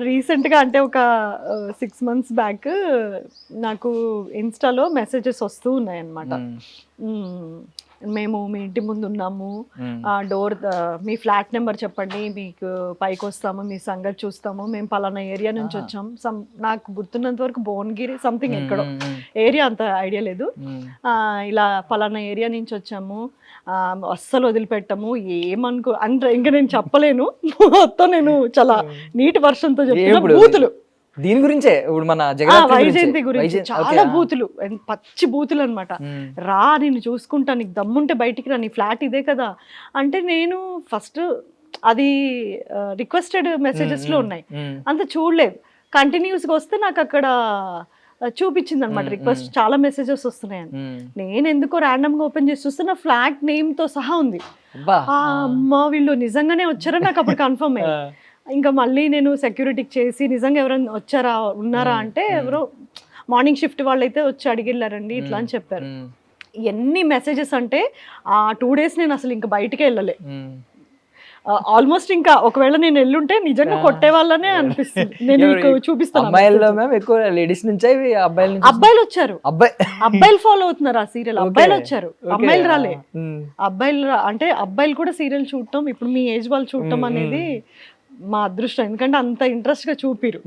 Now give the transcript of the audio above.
రీసెంట్గా అంటే ఒక 6 months బ్యాక్ నాకు ఇన్స్టాలో మెసేజెస్ వస్తూ ఉన్నాయి అన్నమాట. మేము మీ ఇంటి ముందు ఉన్నాము, డోర్ మీ ఫ్లాట్ నెంబర్ చెప్పండి, మీకు పైకి వస్తాము, మీ సంగతి చూస్తాము, మేము పలానా ఏరియా నుంచి వచ్చాం. నాకు గుర్తున్నంత వరకు భువనగిరి సంథింగ్ ఎక్కడో ఏరియా, అంత ఐడియా లేదు. ఇలా పలానా ఏరియా నుంచి వచ్చాము, అస్సలు వదిలిపెట్టము, ఏమనుకో అంటే ఇంకా నేను చెప్పలేను. మొత్తం నేను చాలా నీటి వర్షంతో చెప్తున్నా. బూతులు దీని గురించే ఇప్పుడు మన వైజయంతి గురించి చాలా బూతులు, పచ్చి బూతులు అనమాట. రా, నేను చూసుకుంటా, నీకు దమ్ముంటే బయటికి రా, నీ ఫ్లాట్ ఇదే కదా అంటే. నేను ఫస్ట్ అది రిక్వెస్టెడ్ మెసేజెస్ లో ఉన్నాయి, అంత చూడలేదు. కంటిన్యూస్గా వస్తే నాకు అక్కడ చూపించింది అనమాట రిక్వెస్ట్, చాలా మెసేజెస్ వస్తున్నాయని. నేను ఎందుకో ర్యాండమ్ గా ఓపెన్ చేసి చూస్తే నా ఫ్లాట్ నేమ్ తో సహా ఉంది. అమ్మా, వీళ్ళు నిజంగానే వచ్చారా నాకు అప్పుడు కన్ఫర్మ్ అయ్యి. ఇంకా మళ్ళీ నేను సెక్యూరిటీకి చేసి నిజంగా ఎవరైనా వచ్చారా ఉన్నారా అంటే, ఎవరో మార్నింగ్ షిఫ్ట్ వాళ్ళైతే వచ్చి అడిగిళ్ళారండి ఇట్లా అని చెప్పారు. ఎన్ని మెసేజెస్ అంటే ఆ 2 days నేను అసలు ఇంకా బయటికే వెళ్ళలే. ఆల్మోస్ట్ ఇంకా ఒకవేళ నేను వెళ్ళుంటే నిజంగా కొట్టే వాళ్ళనే అనిపిస్తుంది. నేను మీకు చూపిస్తాను. అబ్బాయిలు వచ్చారు, అబ్బాయిలు ఫాలో అవుతున్నారు ఆ సీరియల్. అబ్బాయిలు వచ్చారు, అమ్మాయిలు రాలే. అబ్బాయిలు అంటే అబ్బాయిలు కూడా సీరియల్ చూడటం, ఇప్పుడు మీ ఏజ్ వాళ్ళు చూడటం అనేది మా అదృష్టం. ఎందుకంటే అంత ఇంట్రెస్ట్ గా చూపిరు.